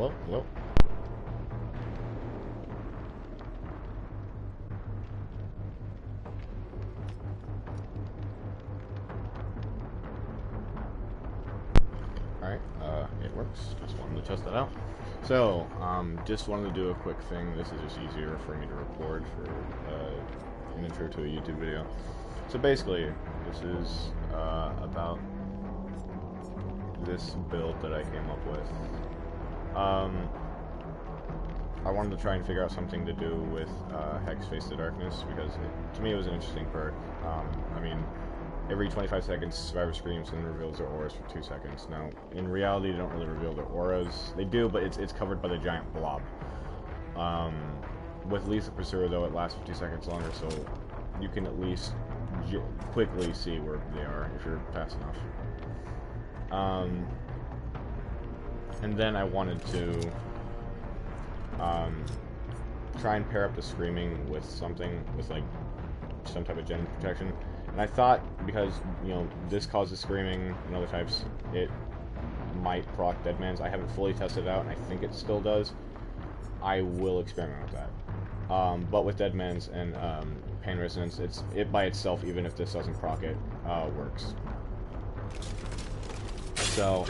hello, hello. Alright, it works. Just wanted to test that out. So, just wanted to do a quick thing. This is just easier for me to record for an intro to a YouTube video. So basically, this is about this build that I came up with. I wanted to try and figure out something to do with Hex Face the Darkness, because to me it was an interesting perk. I mean, every 25 seconds, Survivor screams and reveals their auras for 2 seconds. Now, in reality, they don't really reveal their auras. They do, but it's covered by the giant blob. With Lethal Pursuer, though, it lasts for 2 seconds longer, so you can at least quickly see where they are if you're fast enough. And then I wanted to try and pair up the Screaming with something, with like some type of gen protection. And I thought, because, you know, this causes Screaming and other types, it might proc Deadman's. I haven't fully tested it out, and I think it still does. I will experiment with that. But with Deadman's and Pain Resonance, it by itself, even if this doesn't proc it, works. So,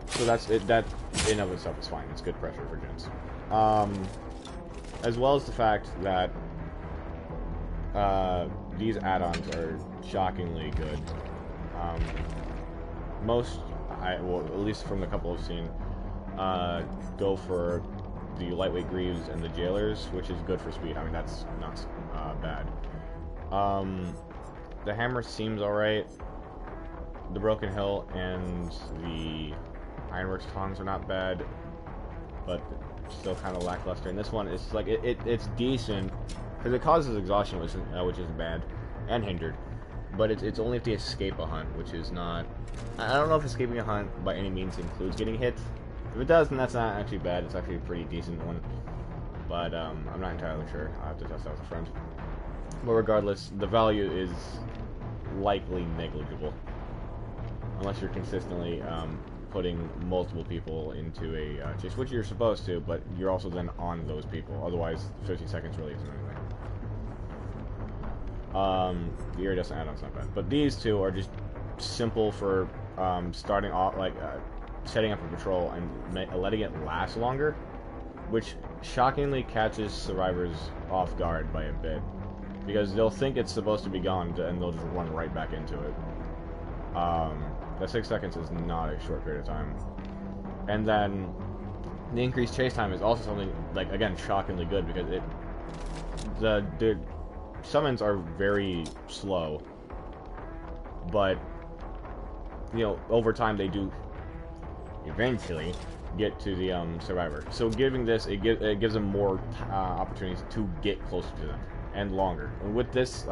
so that's it. That in of itself is fine. It's good pressure for gens. As well as the fact that these add-ons are shockingly good. Most, well, at least from the couple I've seen, go for the lightweight greaves and the jailers, which is good for speed. I mean, that's not bad. The hammer seems alright. The Broken Hill and the Ironworks tongs are not bad, but still kind of lackluster. And this one is like it's decent because it causes exhaustion, which is bad, and hindered. But it's only if they escape a hunt, which is not. I don't know if escaping a hunt by any means includes getting hit. If it does, then that's not actually bad. It's actually a pretty decent one. But I'm not entirely sure. I have to test that with a friend. But regardless, the value is likely negligible, unless you're consistently putting multiple people into a chase, which you're supposed to, but you're also then on those people. Otherwise, 15 seconds really isn't anything. The iridescent add-on's not bad, but these two are just simple for starting off, like setting up a patrol and letting it last longer, which shockingly catches survivors off guard by a bit, because they'll think it's supposed to be gone and they'll just run right back into it. That 6 seconds is not a short period of time. And then the increased chase time is also something, like, again, shockingly good, because the summons are very slow, but, you know, over time they do eventually get to the survivor. So giving this, it gives them more opportunities to get closer to them, and longer. And with this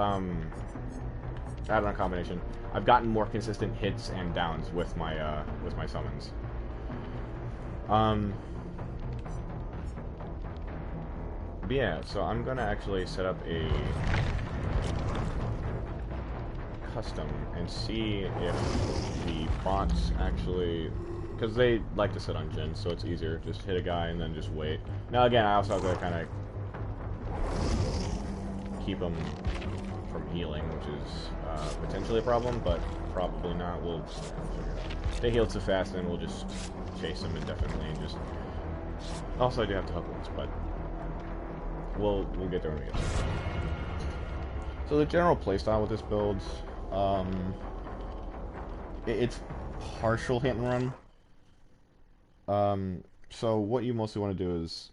add-on combination, I've gotten more consistent hits and downs with my summons. But yeah, so I'm gonna actually set up a custom and see if the bots actually, because they like to sit on gens, so it's easier. Just hit a guy and then just wait. Now again, I also have to kind of keep them from healing, which is potentially a problem, but probably not. We'll figure it out. If they heal too fast, then we'll just chase them indefinitely and just. Also, I do have to hook once, but we'll get there when we get there. So the general playstyle with this build, it's partial hit and run. So what you mostly want to do is,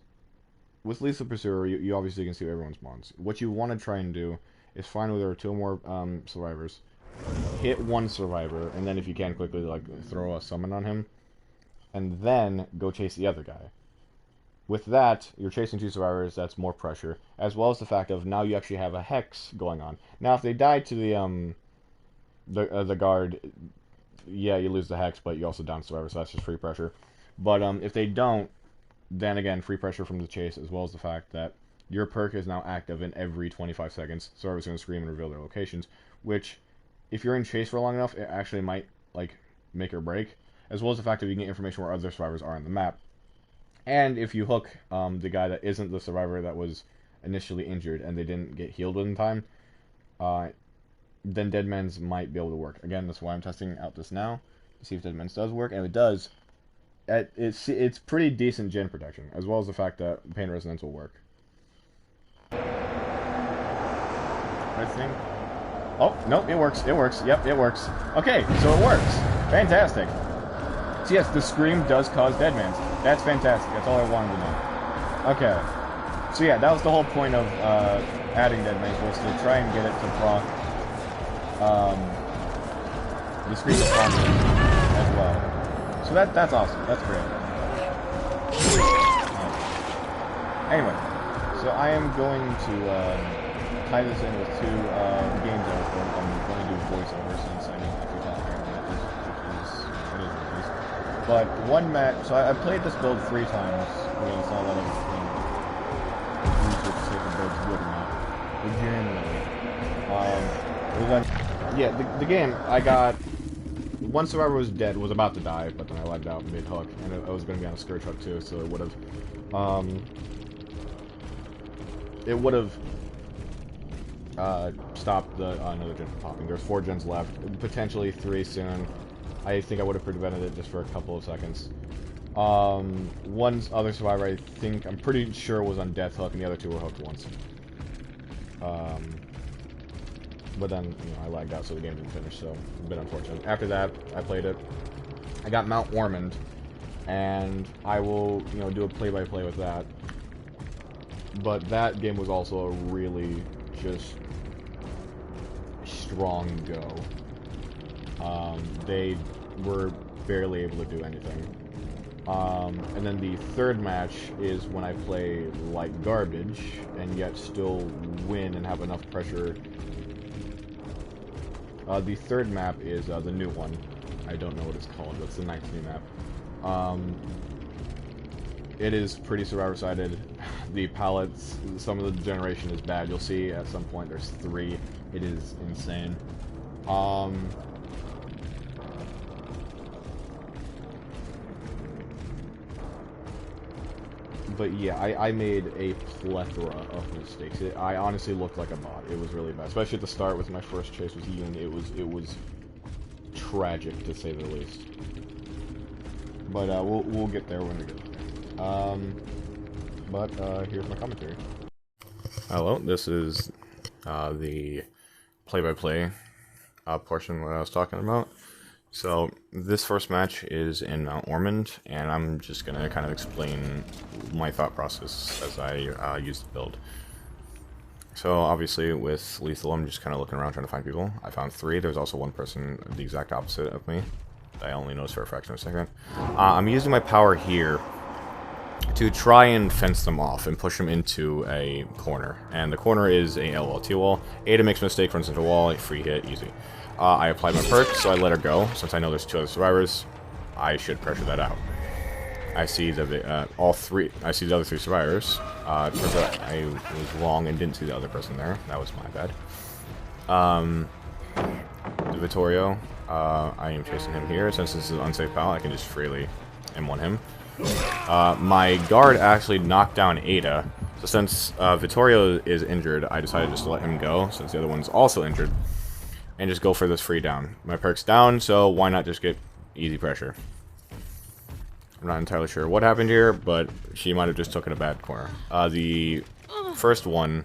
with Lethal Pursuer, you obviously can see everyone's spawns. What you want to try and do is find where there are 2 or more survivors, hit one survivor, and then if you can, quickly like throw a summon on him, and then go chase the other guy. With that, you're chasing 2 survivors. That's more pressure, as well as the fact of now you actually have a hex going on. Now, if they die to the guard, yeah, you lose the hex, but you also down survivor, so that's just free pressure. But if they don't, then again, free pressure from the chase, as well as the fact that your perk is now active in every 25 seconds. Survivors going to scream and reveal their locations, which, if you're in chase for long enough, it actually might, like, make or break. as well as the fact that you can get information where other survivors are on the map. And if you hook the guy that isn't the survivor that was initially injured and they didn't get healed within time, then Deadman's might be able to work. Again, that's why I'm testing out this now, to see if Deadman's does work, and if it does, it's pretty decent gen protection, as well as the fact that Pain Resonance will work. I think... Oh, no, it works, yep, it works. Okay, so it works. Fantastic. So yes, the scream does cause Deadman's. That's fantastic, that's all I wanted to know. Okay. So yeah, that was the whole point of adding Deadman's, was to try and get it to proc the scream as well. So that's awesome. That's great. Anyway, so I am going to tie this in with two games I was going. I'm going to do voiceover since I didn't actually talk here, which is what it is. But one match. So I played this build 3 times. Again, it's not a lot of research to say if the build's good or not. Legitimately. Yeah, the game I got. One survivor was dead, was about to die, but then I lagged out mid-hook, and I was going to be on a scourge hook too, so it would have stopped another gen from popping. There's 4 gens left, potentially 3 soon. I think I would have prevented it just for a couple of seconds. One other survivor, I'm pretty sure was on death hook, and the other 2 were hooked once. But then, I lagged out, so the game didn't finish, so a bit unfortunate. After that, I played it. I got Mount Ormond, and I will, do a play-by-play with that. But that game was also a really just strong go. They were barely able to do anything. And then the third match is when I play like garbage, and yet still win and have enough pressure. The third map is the new one. I don't know what it's called, but it's the 9th new map. It is pretty survivor-sided. The palettes, some of the generation is bad. You'll see at some point there's 3. It is insane. But yeah, I made a plethora of mistakes. I honestly looked like a bot. It was really bad, especially at the start with my first chase with Ian. It was tragic, to say the least. But we'll get there when we get there. But here's my commentary. Hello, this is the play-by-play portion what I was talking about. So, this first match is in Mount Ormond, and I'm just going to kind of explain my thought process as I use the build. So, obviously, with Lethal, I'm just kind of looking around trying to find people. I found 3. There's also one person the exact opposite of me. I only noticed for a fraction of a second. I'm using my power here to try and fence them off and push them into a corner. And the corner is a LLT wall. Ada makes a mistake, runs into a wall, free hit, easy. I applied my perk, so I let her go. Since I know there's 2 other survivors, I should pressure that out. I see the I see the other 3 survivors. Turns out I was wrong and didn't see the other person there. That was my bad. Vittorio, I am chasing him here. Since this is an unsafe pallet, I can just freely M1 him. My guard actually knocked down Ada. So since Vittorio is injured, I decided just to let him go, since the other one's also injured. And just go for this free down. My perk's down, so why not just get easy pressure? I'm not entirely sure what happened here, but she might have just taken a bad corner. The first one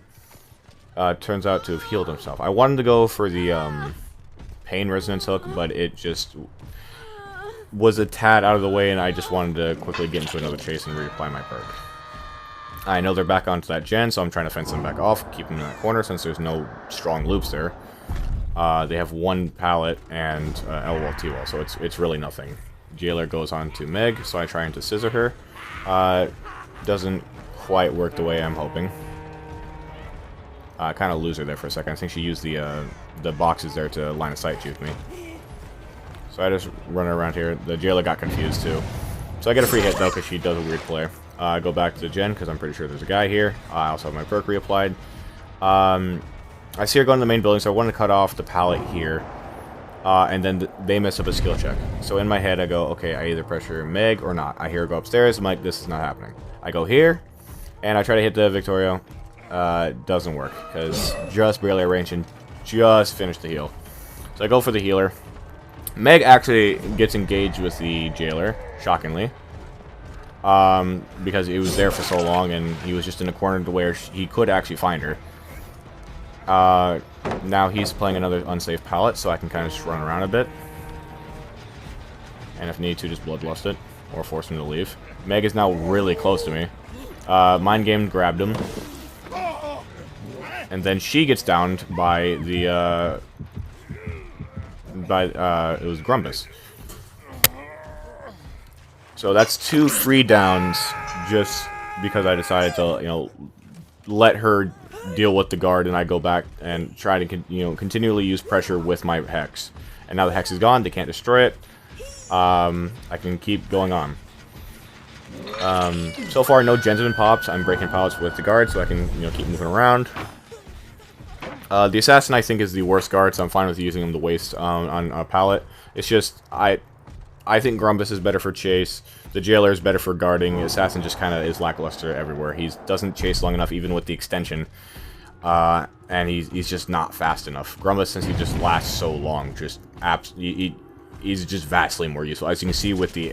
turns out to have healed himself. I wanted to go for the pain resonance hook, but it just was a tad out of the way, and I just wanted to quickly get into another chase and reapply my perk. I know they're back onto that gen, so I'm trying to fence them back off, keep them in that corner since there's no strong loops there. They have 1 pallet and L-wall, T-wall, so it's really nothing. Jailer goes on to Meg, so I try to scissor her. Doesn't quite work the way I'm hoping. I kind of lose her there for a second. I think she used the boxes there to line of sight juke me. So I just run her around here. The Jailer got confused too. So I get a free hit though because she does a weird play. I go back to the gen because I'm pretty sure there's a guy here. I also have my perk reapplied. I see her going to the main building, so I wanted to cut off the pallet here. and then they mess up a skill check. So in my head, I go, okay, I either pressure Meg or not. I hear her go upstairs. I'm like, this is not happening. I go here, and I try to hit the Victoria. Doesn't work, because just barely arranged and just finished the heal. So I go for the healer. Meg actually gets engaged with the jailer, shockingly. Because he was there for so long, and he was just in a corner to where he could actually find her. Now he's playing another unsafe pallet, so I can kind of just run around a bit. And if need to, just bloodlust it, or force him to leave. Meg is now really close to me. Mind Game grabbed him. And then she gets downed by the, it was Grumbus. So that's 2 free downs just because I decided to, you know, let her deal with the guard, and I go back and try to, you know, continually use pressure with my Hex. And now the Hex is gone, they can't destroy it. I can keep going on. So far, no gens have been popped. I'm breaking pallets with the guard, so I can, you know, keep moving around. The assassin, I think, is the worst guard, so I'm fine with using him to waste on a pallet. It's just I think Grumbus is better for chase. The jailer is better for guarding. The assassin just kind of is lackluster everywhere. He doesn't chase long enough, even with the extension. And he's just not fast enough. Grumbus, since he just lasts so long, just he's just vastly more useful. As you can see with the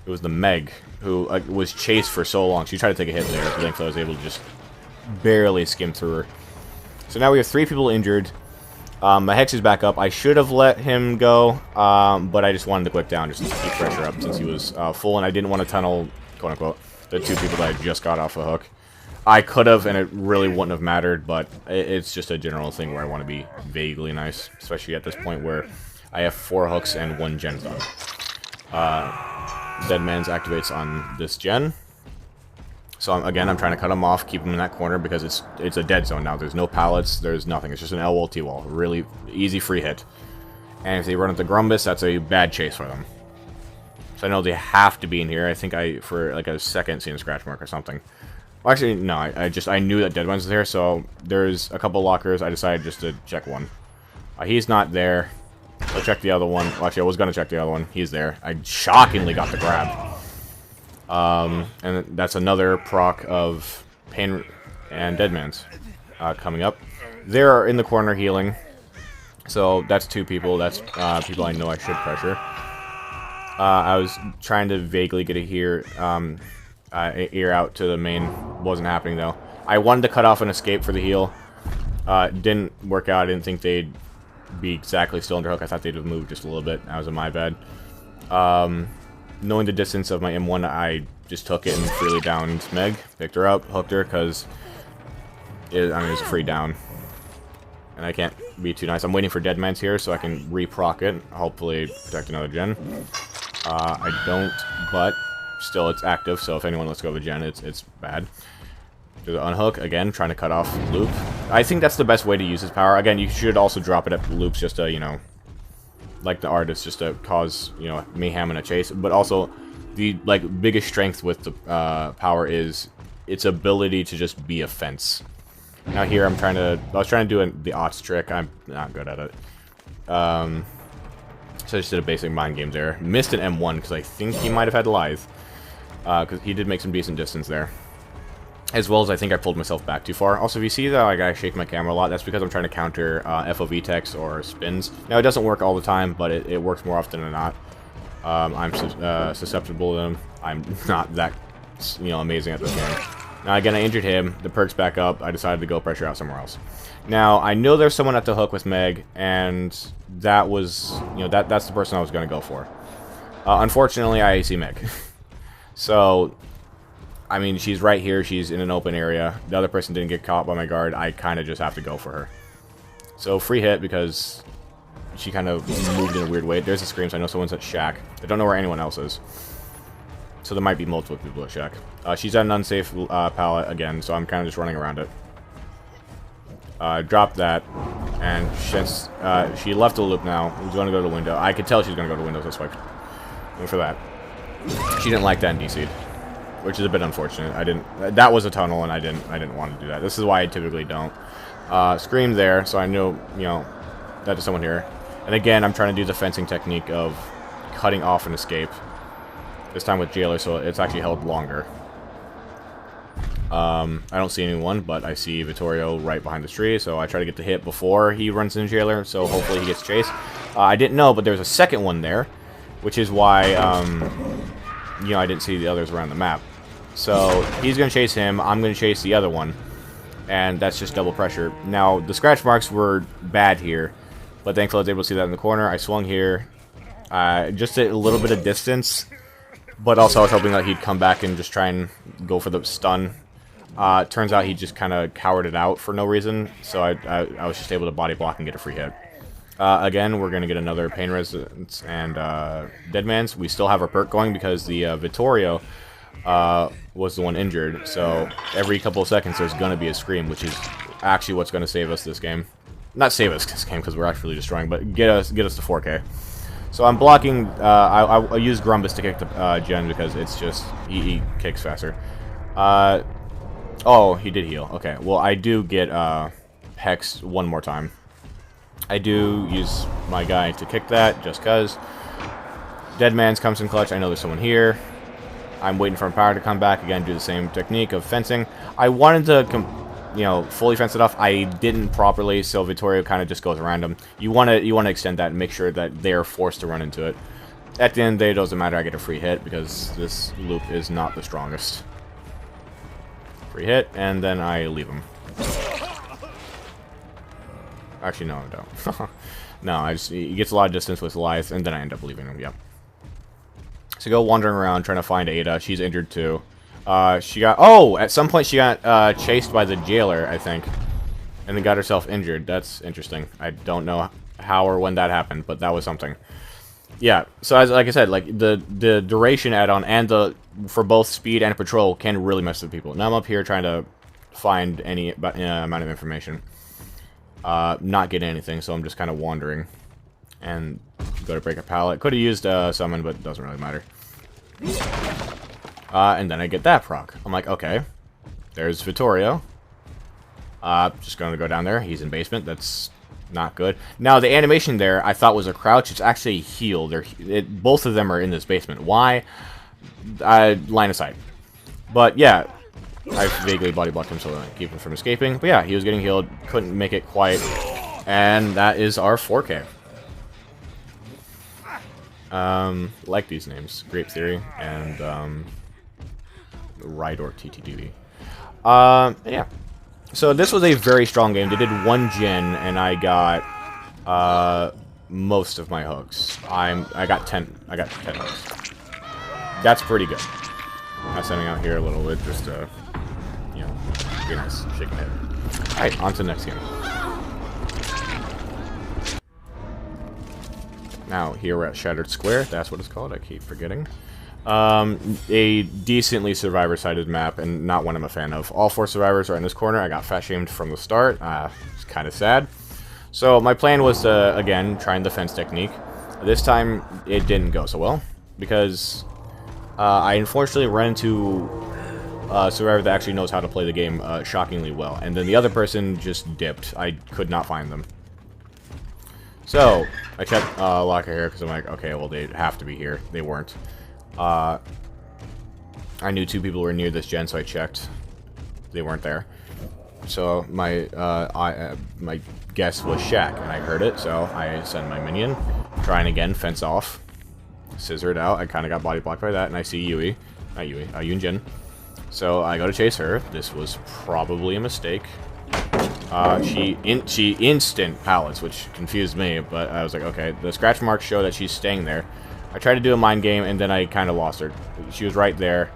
it was the Meg who was chased for so long. She tried to take a hit there, but thankfully I was able to just barely skim through her. So now we have 3 people injured. My Hex is back up. I should have let him go, but I just wanted to click down just to keep pressure up since he was full, and I didn't want to tunnel, quote-unquote, the 2 people that I just got off the hook. I could have, and it really wouldn't have mattered, but it's just a general thing where I want to be vaguely nice, especially at this point where I have 4 hooks and 1 gen done. Dead Man's activates on this gen. So again, I'm trying to cut him off, keep him in that corner because it's a dead zone now. There's no pallets, there's nothing. It's just an L wall, T wall. Really easy free hit. And if they run into Grumbus, that's a bad chase for them. So I know they have to be in here. I think for like a second, seen a scratch mark or something. Well, actually, no. I knew that Dead One's there. So there's a couple lockers. I decided just to check one. He's not there. I'll check the other one. Well, actually, I was gonna check the other one. He's there. I shockingly got the grab. And that's another proc of Pain and Deadman's coming up. They're in the corner healing. So that's 2 people. That's people I know I should pressure. I was trying to vaguely get a ear out to the main. Wasn't happening though. I wanted to cut off an escape for the heal. Didn't work out. I didn't think they'd be exactly still under hook. I thought they'd have moved just a little bit. That was my bad. Knowing the distance of my M1, I just took it and freely downed Meg. Picked her up, hooked her, because it was a free down. And I can't be too nice. I'm waiting for Deadman's here so I can re-proc it. Hopefully protect another gen. I don't, but still it's active, so if anyone lets go of a gen, it's bad. Do the unhook, again, trying to cut off loop. I think that's the best way to use his power. Again, you should also drop it at loops just to, you know, like the artist, just to cause, you know, mayhem in a chase. But also, the biggest strength with the power is its ability to just be a fence. Now here I was trying to do the aughts trick. I'm not good at it. So I just did a basic mind game there. Missed an M1 because I think he might have had Lithe. Because he did make some decent distance there. As well as I think I pulled myself back too far. Also, if you see that I shake my camera a lot, that's because I'm trying to counter FOV techs or spins. Now, it doesn't work all the time, but it works more often than not. I'm susceptible to them. I'm not that, you know, amazing at this game. Now, again, I injured him. The perk's back up. I decided to go pressure out somewhere else. Now, I know there's someone at the hook with Meg, and that was, you know, that's the person I was going to go for. Unfortunately, I see Meg. So, I mean, she's right here. She's in an open area. The other person didn't get caught by my guard. I kind of just have to go for her. So, free hit because she kind of moved in a weird way. There's a scream, so I know someone's at Shack. I don't know where anyone else is. So there might be multiple people at Shack. She's at an unsafe pallet again, so I'm kind of just running around it. Dropped that, and since she left the loop now, she's going to go to the window. I could tell she's going to go to windows, that's why I went for that. She didn't like that and DC'd, which is a bit unfortunate. That was a tunnel, and I didn't want to do that. This is why I typically don't. Scream there, so I know, you know, That is someone here. And again, I'm trying to do the fencing technique of cutting off an escape. This time with Jailer, so it's actually held longer. I don't see anyone, but I see Vittorio right behind the tree, so I try to get the hit before he runs into Jailer, so hopefully he gets chased. I didn't know, but there's a second one there, which is why, you know, I didn't see the others around the map. So he's going to chase him, I'm going to chase the other one, and that's just double pressure. Now, the scratch marks were bad here, but thankfully I was able to see that in the corner. I swung here, just a little bit of distance, but also I was hoping that he'd come back and just try and go for the stun. Turns out he just kind of cowered it out for no reason, so I was just able to body block and get a free hit. Again, we're going to get another Pain Resistance and Deadman's. We still have our perk going because the Vittorio was the one injured, so every couple of seconds there's going to be a scream, which is actually what's going to save us this game. Not save us this game because we're actually destroying, but get us to 4K. So I'm blocking, I use Grumbus to kick the Gen because it's just, he kicks faster. Oh, he did heal. Okay, well I do get Hex one more time. I do use my guy to kick that, just cuz. Deadman's comes in clutch, I know there's someone here. I'm waiting for power to come back, again, do the same technique of fencing. I wanted to, you know, fully fence it off. I didn't properly, so Vittorio kind of just goes around him. You want to extend that and make sure that they're forced to run into it. At the end of the day, it doesn't matter, I get a free hit, because this loop is not the strongest. Free hit, and then I leave him. Actually, no, I don't. No, he gets a lot of distance with Elias, and then I end up leaving him, yep. So go wandering around, trying to find Ada. She's injured, too. She got... Oh! At some point, she got chased by the Jailer, I think. And then got herself injured. That's interesting. I don't know how or when that happened, but that was something. Yeah, so like I said, like the duration add-on and for both speed and patrol can really mess with people. Now I'm up here trying to find any amount of information. Not getting anything, so I'm just kind of wandering. And go to break a pallet. Could have used summon, but it doesn't really matter. And then I get that proc. I'm like, okay, there's Vittorio. Just going to go down there. He's in basement. That's not good. Now, the animation there I thought was a crouch. It's actually a heal. Both of them are in this basement. Why? Line of sight. But, yeah, I vaguely body blocked him so I keep him from escaping. But, yeah, he was getting healed. Couldn't make it quite. And that is our 4K. Like these names. Grape Theory and, Rydor TTDV. Yeah. So this was a very strong game. They did one gen, and I got most of my hooks. I got 10 hooks. That's pretty good. I'm sending out here a little bit just to, you know, be nice, shaking it. All right, on to the next game. Now here we're at Shattered Square. That's what it's called. I keep forgetting. A decently survivor-sided map, and not one I'm a fan of. All 4 survivors are in this corner. I got fat-shamed from the start. It's kind of sad. So my plan was to, again, try the defense technique. This time, it didn't go so well, because I unfortunately ran into a survivor that actually knows how to play the game shockingly well, and then the other person just dipped. I could not find them. So, I checked Locker here, because I'm like, okay, well, they have to be here. They weren't. I knew 2 people were near this gen, so I checked. They weren't there. So my my guess was Shaq, and I heard it, so I sent my minion, trying again, fence off, scissored out. I kind of got body blocked by that, and I see Yui, not Yui, Yun Jin. So I go to chase her. This was probably a mistake. She instant pallets, which confused me, but I was like, okay, the scratch marks show that she's staying there. I tried to do a mind game, and then I kind of lost her. She was right there,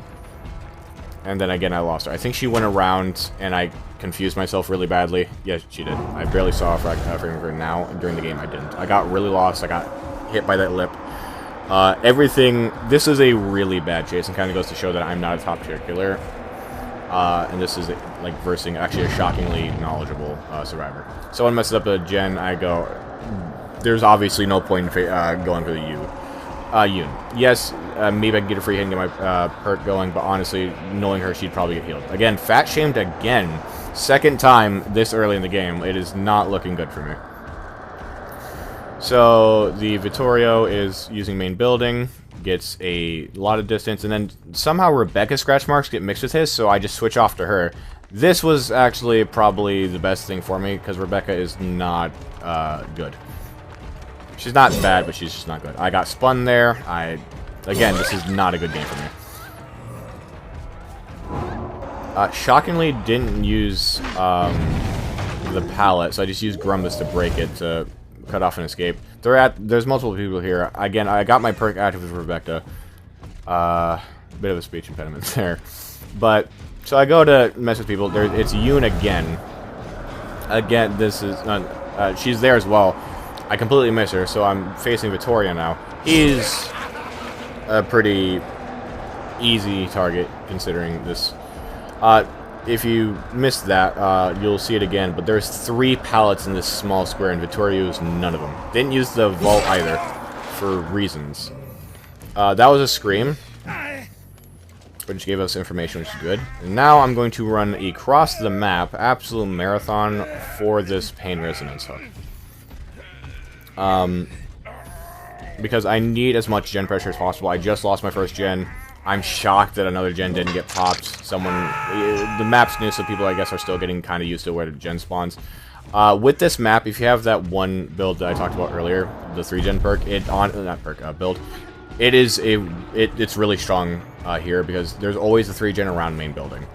and then again I lost her. I think she went around, and I confused myself really badly. Yes, she did. I barely saw a frame of her now. During the game, I didn't. I got really lost. I got hit by that lip. Everything... This is a really bad chase, and kind of goes to show that I'm not a top-tier killer. And this is, like, versing actually a shockingly knowledgeable survivor. Someone messes up a gen, I go... There's obviously no point in going for the Yun. Yes, maybe I can get a free hit and get my perk going, but honestly, knowing her, she'd probably get healed. Again, fat-shamed again. Second time this early in the game. It is not looking good for me. So the Vittorio is using main building, gets a lot of distance, and then somehow Rebecca's scratch marks get mixed with his, so I just switch off to her. This was actually probably the best thing for me, because Rebecca is not good. She's not bad, but she's just not good. I got spun there. Again, this is not a good game for me. Shockingly, didn't use the pallet, so I just used Grumbus to break it to cut off an escape. There's multiple people here. Again, I got my perk active with Rebecca. Bit of a speech impediment there. But, so I go to mess with people. It's Yoon again. Again, this is... she's there as well. I completely miss her, so I'm facing Vittoria now. He's a pretty easy target, considering this. If you missed that, you'll see it again, but there's 3 pallets in this small square, and Vittoria used none of them. Didn't use the vault either, for reasons. That was a scream, which gave us information, which is good. And now I'm going to run across the map, absolute marathon, for this pain resonance hook. Because I need as much gen pressure as possible. I just lost my first gen. I'm shocked that another gen didn't get popped. The map's new, so people, I guess, are still getting kind of used to where the gen spawns. With this map, if you have that one build that I talked about earlier, the 3-gen perk, build, it's really strong here, because there's always a 3-gen around main building.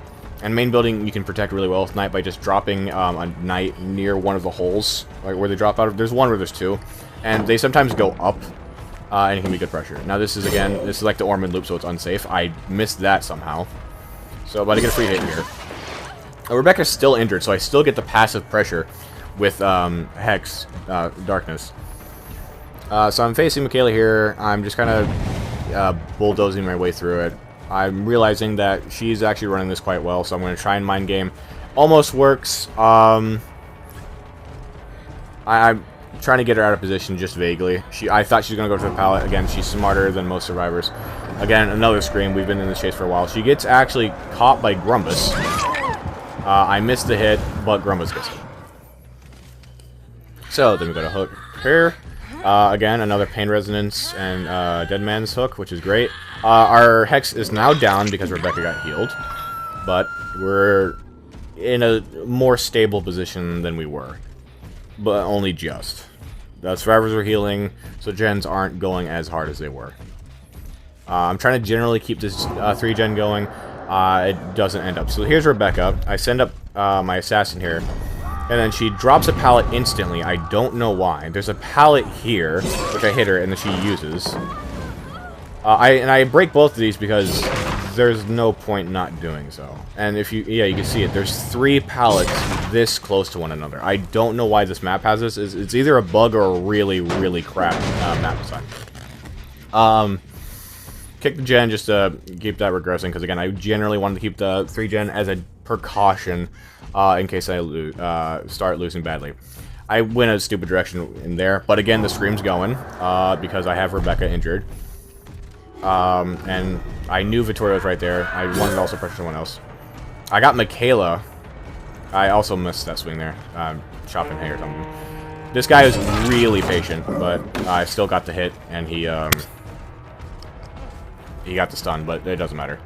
And main building you can protect really well with Knight by just dropping a Knight near one of the holes, like where they drop out of. There's one where there's 2, and they sometimes go up. And it can be good pressure. Now this is like the Ormond loop, so it's unsafe. I missed that somehow. So, but I get a free hit here. Rebecca's still injured, so I still get the passive pressure with Hex, Darkness. So I'm facing Michaela here. I'm just kind of bulldozing my way through it. I'm realizing that she's actually running this quite well, so I'm going to try and mind game. Almost works. I'm trying to get her out of position just vaguely. I thought she was going to go to the pallet. Again, she's smarter than most survivors. Again, another scream. We've been in this chase for a while. She gets actually caught by Grumbus. I missed the hit, but Grumbus gets it. So, then we got a hook here. Again, another pain resonance and dead man's hook, which is great. Our Hex is now down because Rebecca got healed. But we're in a more stable position than we were. But only just. The survivors are healing, so gens aren't going as hard as they were. I'm trying to generally keep this 3-gen going. It doesn't end up. So here's Rebecca. I send up my assassin here, and then she drops a pallet instantly. I don't know why. There's a pallet here, which I hit her, and then she uses. I break both of these because there's no point not doing so. And if you can see it. There's 3 pallets this close to one another. I don't know why this map has this. It's either a bug or a really, really crap map design. Kick the gen just to keep that regressing, because again, I generally wanted to keep the 3-gen as a precaution in case I start losing badly. I went a stupid direction in there, but again, the scream's going because I have Rebecca injured. And I knew Vittoria was right there. I wanted to also pressure someone else. I got Michaela. I also missed that swing there. Chopping hay or something. This guy is really patient, but I still got the hit, and he got the stun, but it doesn't matter.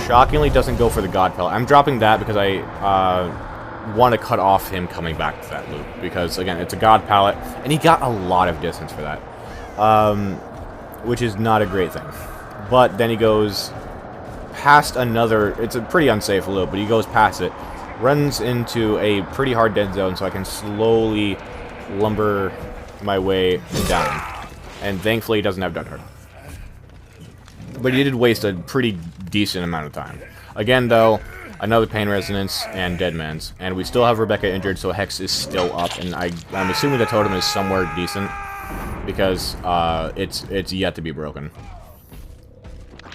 Shockingly doesn't go for the God Pellet. I'm dropping that because I want to cut off him coming back to that loop. Because, again, it's a God Pallet, and he got a lot of distance for that. Which is not a great thing. But then he goes past another... It's a pretty unsafe loop, but he goes past it. Runs into a pretty hard dead zone, so I can slowly lumber my way down. And thankfully he doesn't have Dead Hard. But he did waste a pretty decent amount of time. Again, though, another Pain Resonance and Dead Man's. And we still have Rebecca injured, so Hex is still up. And I'm assuming the totem is somewhere decent, because it's yet to be broken.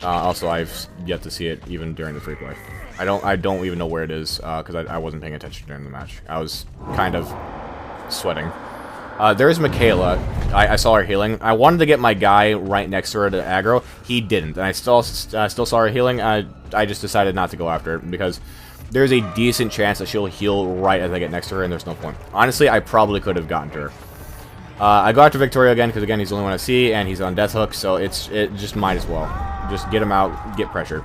Also, I've yet to see it even during the free play. I don't even know where it is, because I wasn't paying attention during the match. I was kind of sweating. There's Michaela. I saw her healing. I wanted to get my guy right next to her to aggro. He didn't, and I still saw her healing. I just decided not to go after her, because there's a decent chance that she'll heal right as I get next to her, and there's no point. Honestly, I probably could have gotten to her. I go after Victoria again, because again, he's the only one I see, and he's on Death Hook, so it just might as well. Just get him out, get pressure.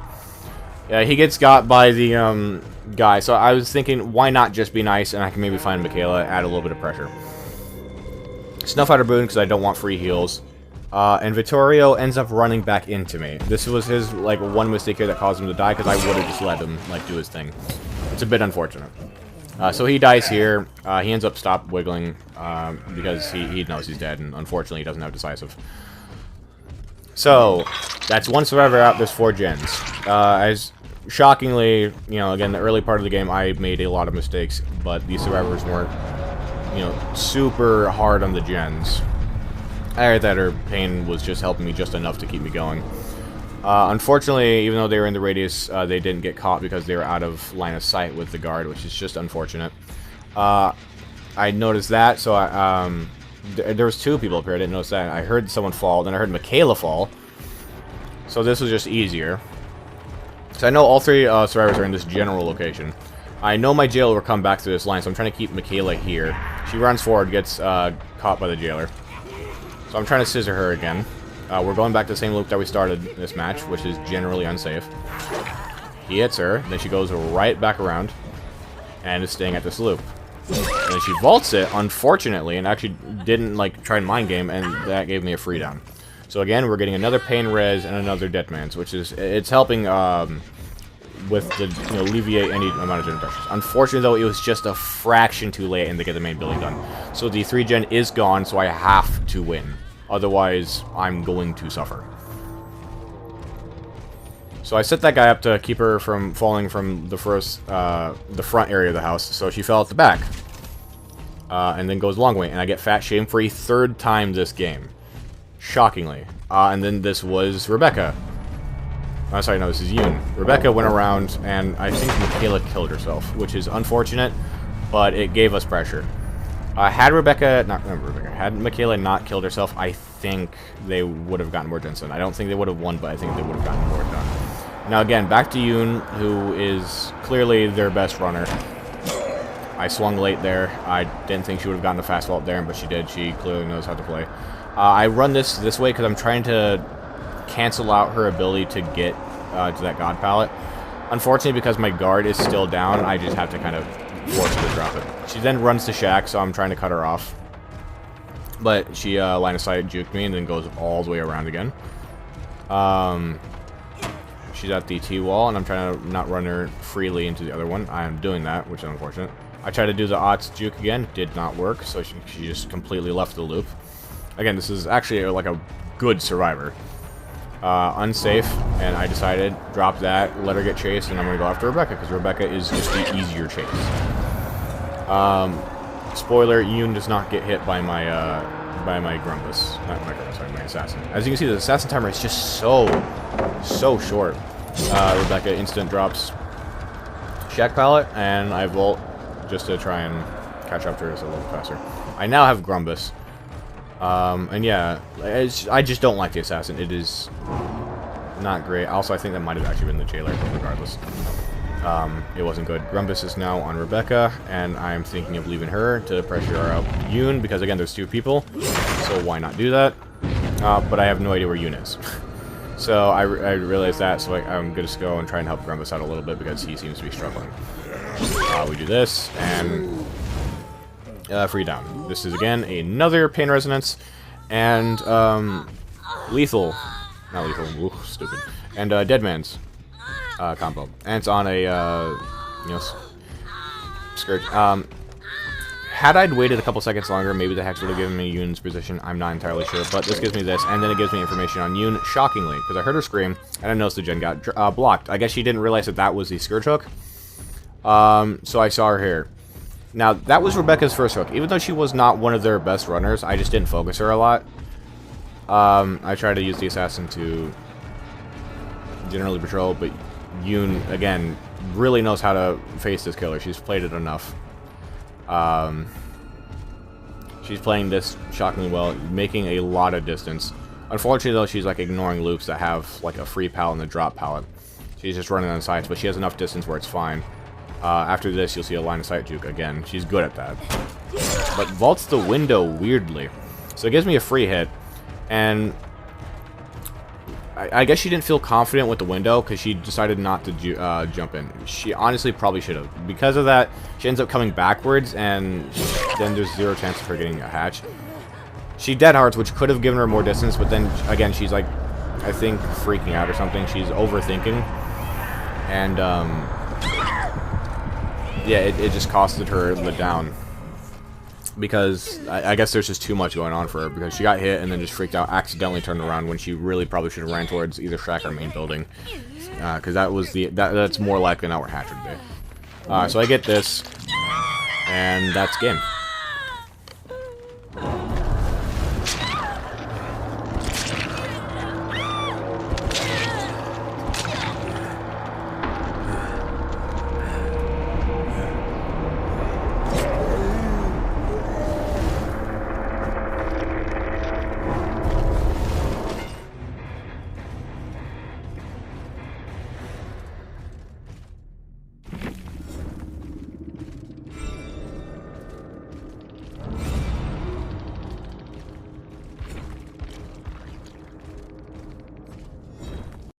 He gets got by the guy, so I was thinking, why not just be nice, and I can maybe find Michaela, add a little bit of pressure. Snuff out her boon, because I don't want free heals. And Vittorio ends up running back into me. This was his, like, one mistake here that caused him to die, because I would have just let him, like, do his thing. It's a bit unfortunate. So he dies here. He ends up stop wiggling because he knows he's dead, and unfortunately he doesn't have decisive. So that's one survivor out. There's 4 gens. As shockingly, you know, again, the early part of the game I made a lot of mistakes, but these survivors weren't, you know, super hard on the gens. I heard that her pain was just helping me just enough to keep me going. Unfortunately, even though they were in the radius, they didn't get caught because they were out of line of sight with the guard, which is just unfortunate. I noticed that, so there was 2 people up here. I didn't notice that. I heard someone fall, then I heard Michaela fall. So this was just easier. So I know all 3 survivors are in this general location. I know my jailer will come back through this line, so I'm trying to keep Michaela here. She runs forward, gets caught by the jailer. So I'm trying to scissor her again. We're going back to the same loop that we started this match, which is generally unsafe. He hits her, then she goes right back around, and is staying at this loop. And then she vaults it, unfortunately, and actually didn't, like, try and mind game, and that gave me a free down. So again, we're getting another pain res and another dead man's, which is, it's helping with the, you know, alleviate any amount of gen pressures. Unfortunately, though, it was just a fraction too late and to get the main building done. So the 3 gen is gone, so I have to win. Otherwise, I'm going to suffer. So I set that guy up to keep her from falling from the front area of the house, so she fell at the back. And then goes long way, and I get fat shame for a 3rd time this game. Shockingly. And then this was Rebecca. Oh, sorry, no, this is Yoon. Rebecca went around, and I think Michaela killed herself, which is unfortunate, but it gave us pressure. Had Michaela not killed herself, I think they would have gotten more gens done. I don't think they would have won, but I think they would have gotten more done. Now again, back to Yoon, who is clearly their best runner. I swung late there. I didn't think she would have gotten a fast vault there, but she did. She clearly knows how to play. I run this way because I'm trying to cancel out her ability to get to that god pallet. Unfortunately, because my guard is still down, I just have to kind of force her to drop it. She then runs to Shack, so I'm trying to cut her off. But she line of sight juked me and then goes all the way around again. She's at the T-wall, and I'm trying to not run her freely into the other one. I am doing that, which is unfortunate. I tried to do the Otts juke again, did not work, so she just completely left the loop. Again, this is actually like a good survivor. Unsafe, and I decided, drop that, let her get chased, and I'm going to go after Rebecca, because Rebecca is just the easier chase. Spoiler, Yoon does not get hit by my Grumpus. Not my Grumpus, sorry, my Assassin. As you can see, the Assassin timer is just so short. Rebecca instant drops Shack pallet, and I vault just to try and catch up to her a little faster. I now have Grumpus. And yeah, I just don't like the Assassin. It is not great. Also, I think that might have actually been the jailer, regardless. It wasn't good. Grumpus is now on Rebecca, and I'm thinking of leaving her to pressure out Yoon, because again, there's 2 people, so why not do that? But I have no idea where Yoon is. So I realized that, so I'm going to go and try and help Grumpus out a little bit, because he seems to be struggling. We do this, and free down. This is, again, another pain resonance, and lethal. Not lethal, ooh, stupid. And dead man's combo. And it's on a, Scourge. Had I'd waited a couple seconds longer, maybe the Hex would have given me Yoon's position. I'm not entirely sure, but this gives me this, and then it gives me information on Yoon, shockingly, because I heard her scream, and I noticed the gen got blocked. I guess she didn't realize that that was the Scourge hook, so I saw her here. Now, that was Rebecca's first hook. Even though she was not one of their best runners, I just didn't focus her a lot. I tried to use the Assassin to generally patrol, but Yoon, again, really knows how to face this killer. She's played it enough. She's playing this shockingly well, making a lot of distance. Unfortunately, though, she's like ignoring loops that have like a free pallet and a drop pallet. She's just running on the sides, but she has enough distance where it's fine. After this, you'll see a line of sight juke again. She's good at that. But vaults the window weirdly. So it gives me a free hit, and I guess she didn't feel confident with the window because she decided not to jump in. She honestly probably should have. Because of that, she ends up coming backwards, and then there's 0 chance of her getting a hatch. She dead hearts, which could have given her more distance, but then again, she's like, I think, freaking out or something. She's overthinking, and yeah, it just costed her the down. Because I guess there's just too much going on for her, because she got hit and then just freaked out, accidentally turned around when she really probably should have ran towards either shack or main building, because that was that's more likely not where hatch would be. So I get this, and that's game.